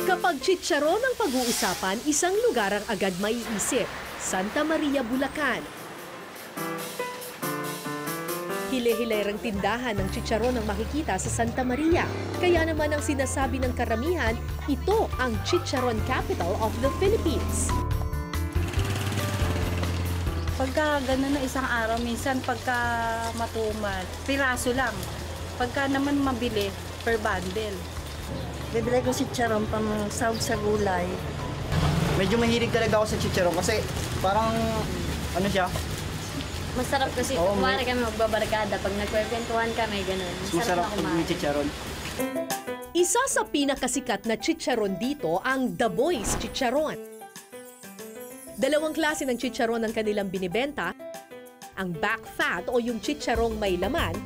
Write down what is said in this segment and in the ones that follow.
Kapag chicharon ang pag-uusapan, isang lugar ang agad maiisip, Santa Maria, Bulacan. Hile-hilerang tindahan ng chicharon ang makikita sa Santa Maria. Kaya naman ang sinasabi ng karamihan, ito ang chicharon capital of the Philippines. Pagka gano'n na isang araw, minsan pagka matumal, piraso lang. Pagka naman mabili, per bundle. Bibili ko si chicharon pang sahog sa gulay. Medyo mahilig talaga ako sa chicharon kasi parang ano siya? Masarap kasi kumari kami magbabarkada. Pag nagkwekwentuhan kami, gano'n. Masarap pag may chicharon. Isa sa pinakasikat na chicharon dito ang The Boy's Chicharon. Dalawang klase ng chicharon ang kanilang binibenta. Ang back fat o yung chicharong may laman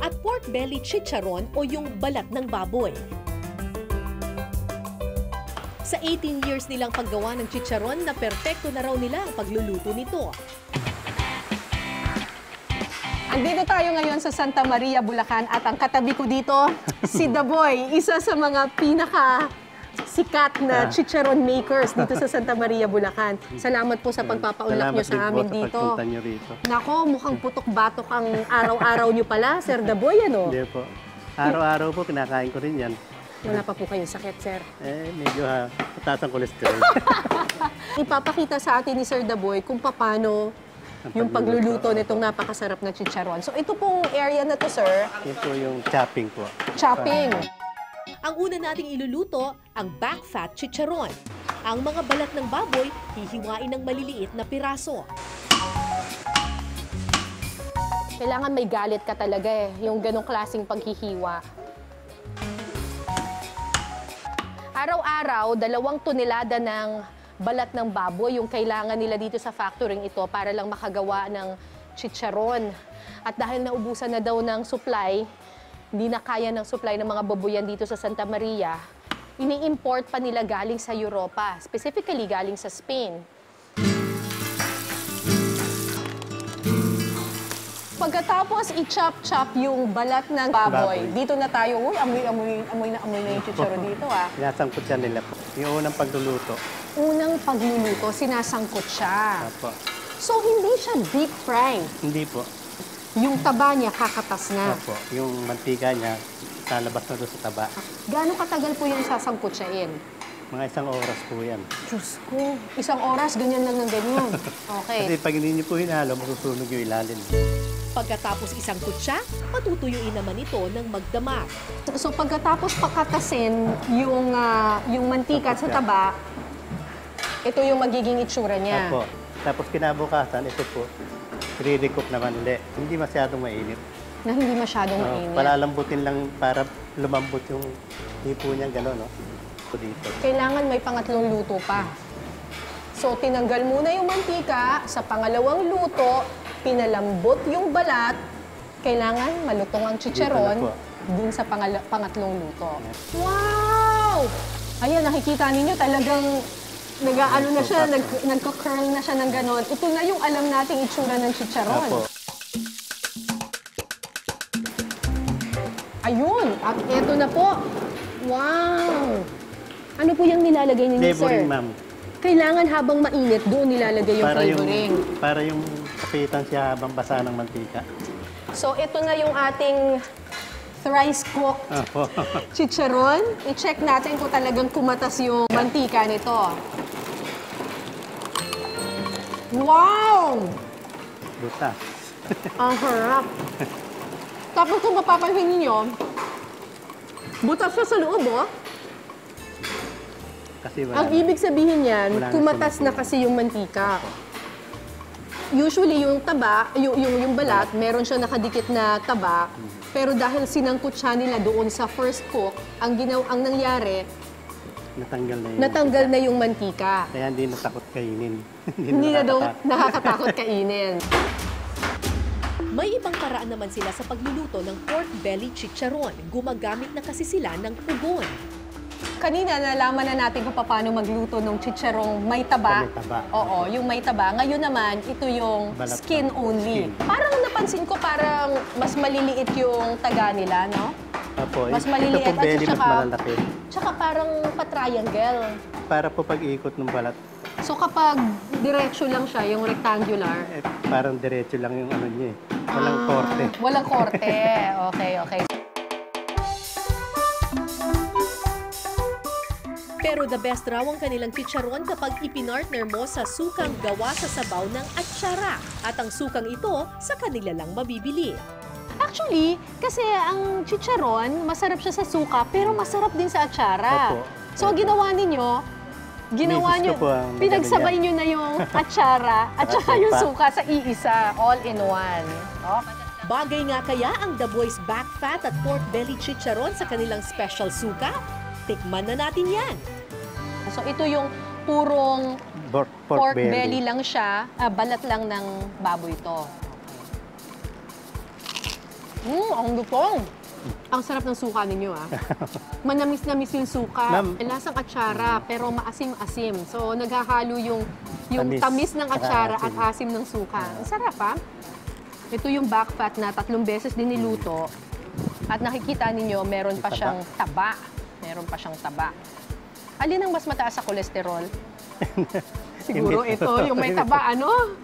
at pork belly chicharon o yung balat ng baboy. Sa 18 years nilang paggawa ng chicharon, na perpekto na raw nila ang pagluluto nito. Andito tayo ngayon sa Santa Maria, Bulacan at ang katabi ko dito, si The Boy, isa sa mga pinaka-sikat na chicharon makers dito sa Santa Maria, Bulacan. Salamat po sa pagpapaunlak nyo sa amin dito. Nako, mukhang putok-batok ang araw-araw nyo pala, Sir The Boy, ano? Hindi po. Araw-araw po, kinakain ko rin yan. Wala pa po kayong sakit, sir? Medyo mataas ang kolesterol. Ipapakita sa atin ni Sir The Boy kung paano yung pagluluto nitong napakasarap na chicharon. So ito pong area na to, sir. Ito yung chopping po. Chopping. Ang una nating iluluto, ang back fat chicharon. Ang mga balat ng baboy, hihiwain ng maliliit na piraso. Kailangan may galit ka talaga yung ganong klaseng paghihiwa. Araw-araw, 2 tonelada ng balat ng baboy yung kailangan nila dito sa factoring ito para lang makagawa ng chicharon. At dahil naubusan na daw ng supply, hindi na kaya ng supply ng mga baboyan dito sa Santa Maria, ini-import pa nila galing sa Europa, specifically galing sa Spain. Pagkatapos i-chop-chop yung balat ng baboy, dito na tayo, uy, amoy na yung chicharon dito, ah. Sinasangkot siya nila po. Yung unang pagluluto. Unang pagluluto, sinasangkot siya. Apo. So, hindi siya deep fry. Hindi po. Yung taba niya, kakatas na. Apo. Yung mantika niya, lalabas na doon sa taba. Gaano katagal po yung sasangkot siya in? Mga 1 oras po yan. Diyos ko, 1 oras, ganyan lang ng ganyan. Okay. Kasi pag hindi niyo po hinalo, masusunog yung ilalim. Pagkatapos isangkot siya, patutuyuin naman ito ng magdamag. So, pagkatapos pakatasin yung mantika sa taba, ito yung magiging itsura niya. Apo. Tapos kinabukasan, ito po, i-recook naman ulit. Hindi masyadong mainit. Na hindi masyadong mainit. Palalambutin lang para lumambot yung hipo niya, gano'n, no? Dito. Kailangan may pangatlong luto pa. So, tinanggal muna yung mantika. Sa pangalawang luto, pinalambot yung balat. Kailangan malutong ang chicharon dun sa pangatlong luto. Wow! Ayan, nakikita ninyo talagang nag-ano na siya, nagko-curl na siya ng ganon. Ito na yung alam nating itsura ng chicharon. Apo. Ayun! At eto na po. Wow! Ano po yung nilalagay ninyo, sir? Flavoring, ma'am. Kailangan habang mainit, doon nilalagay yung flavoring. Para yung kapitan siya habang basa ng mantika. So, ito na yung ating thrice cooked chicharon. I-check natin kung talagang kumatas yung mantika nito. Wow! Butas. Ang harap. Tapos kung mapapansin niyo, butas siya sa loob, oh. Kasi Ang ibig sabihin niyan, kumatas na kasi yung mantika. Usually, yung taba, yung balat, meron siya nakadikit na taba. Pero dahil sinangkot siya nila doon sa first cook, ang nangyari, natanggal na yung mantika. Kaya hindi natakot kainin. Hindi na daw nakakatakot kainin. May ibang paraan naman sila sa pagluluto ng pork belly chicharon. Gumagamit na kasi sila ng pugon. Kanina, nalaman na natin kung paano magluto ng chicharong may taba. May taba. Oo, yung may taba. Ngayon naman, ito yung Balat skin na. only. Skin. Parang napansin ko, parang mas maliliit yung taga nila, no? Opo, Mas ito maliliit po at belly, mas saka- malalaki. Tsaka parang pa-triangle. Para po pag-ikot ng balat, So kapag diretso lang siya, yung rectangular, parang diretso lang yung ano niya eh. Walang korte. walang korte. Okay, okay. Pero the best raw ang kanilang chicharon kapag ipinartner mo sa sukang gawa sa sabaw ng atsara. At ang sukang ito, sa kanila lang mabibili. Actually, kasi ang chicharon, masarap siya sa suka, pero masarap din sa atsara. Opo. So, ginawa Misis nyo, ko po ang pinagsabay nagano nyo na yung atsara at saka yung suka sa iisa, all in one. Okay. Bagay nga kaya ang The Boy's back fat at pork belly chicharon sa kanilang special suka? Tikman na natin yan. So, ito yung purong Pork belly lang siya, balat lang ng baboy to. Ang lutong. Ang sarap ng suka ninyo, ah. Manamis-namis yung suka. Ma'am. Lasang atsara, pero maasim-asim. So, naghahalo yung tamis ng atsara at asim. asim ng suka. Ang sarap, ah. Ito yung back fat na 3 beses din niluto. At nakikita ninyo, meron pa siyang taba. Meron pa siyang taba. Alin ang mas mataas sa kolesterol? Siguro ito, yung may taba, ano?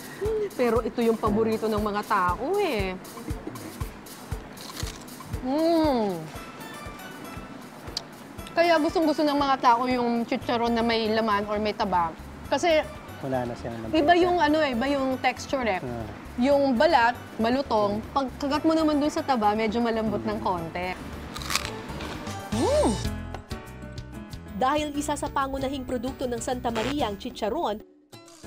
Pero ito yung paborito ng mga tao, eh. Kaya gustong-gusto ng mga tao yung chicharon na may laman or may taba. Kasi Wala na siyang iba yung iba yung texture eh. Yung balat, malutong. Pag kagat mo naman dun sa taba, medyo malambot ng konti. Dahil isa sa pangunahing produkto ng Santa Maria ang chicharon,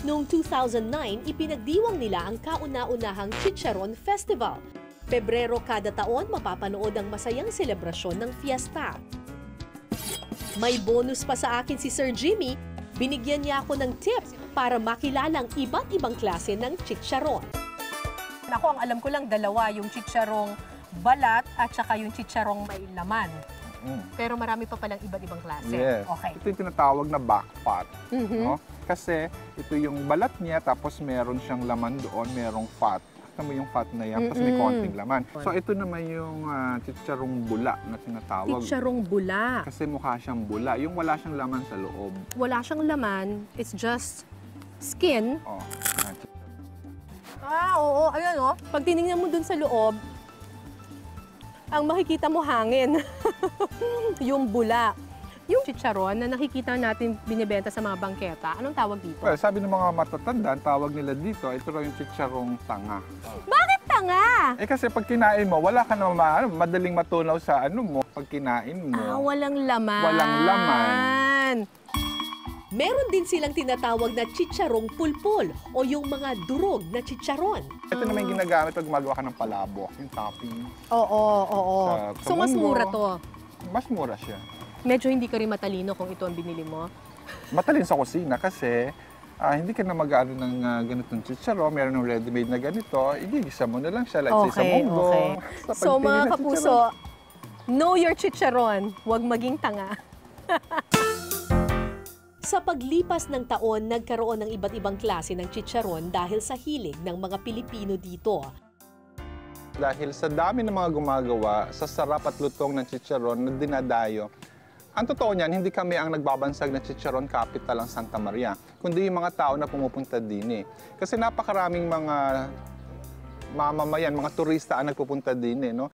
noong 2009, ipinagdiwang nila ang kauna-unahang Chicharon Festival. Pebrero kada taon, mapapanood ang masayang selebrasyon ng fiesta. May bonus pa sa akin si Sir Jimmy. Binigyan niya ako ng tip para makilala ang iba't ibang klase ng chicharon. Ako, ang alam ko lang dalawa, yung chicharong balat at saka yung chicharong may laman. Pero marami pa palang iba't ibang klase. Yes. Okay. Ito yung tinatawag na back fat. No? Kasi ito yung balat niya, tapos meron siyang laman doon, merong fat. Kita mo yung fat na yan, tapos may konting laman. So ito naman yung chicharong bula na tinatawag. Chicharong bula. Kasi mukha siyang bula, yung wala siyang laman sa loob. Wala siyang laman, it's just skin. Oh, Oo, ayan o. Pag tinignan mo dun sa loob, ang makikita mo hangin. Yung bula. Yung chicharon na nakikita natin binibenta sa mga bangketa, anong tawag dito? well, sabi ng mga matatanda, ang tawag nila dito, ito raw yung chicharong tanga. Bakit tanga? Eh kasi pag kinain mo, wala ka naman, madaling matunaw sa ano mo, pag kinain mo. Walang laman. Walang laman. Meron din silang tinatawag na chicharong pulpul o yung mga durog na chicharon. Ito naman yung ginagamit pag gumagawa ka ng palabok, yung topping. Oo. Sa So mas munggo. mura to. Mas mura siya. Medyo hindi ka rin matalino kung ito ang binili mo. Matalin sa kusina kasi hindi ka na mag-ano ng ganitong chicharo, meron ng ready-made na ganito, igigisa mo na lang siya, like sa munggo. Sa So pagpili mga ng kapuso, know your chicharon. Huwag maging tanga. Sa paglipas ng taon, nagkaroon ng iba't ibang klase ng chicharon dahil sa hilig ng mga Pilipino dito. Dahil sa dami ng mga gumagawa, sa sarap at lutong ng chicharon na dinadayo, ang totoo niyan, hindi kami ang nagbabansag na chicharon capital ang Santa Maria, kundi yung mga tao na pumupunta din eh. Kasi napakaraming mga mamamayan, mga turista ang nagpupunta din eh, no?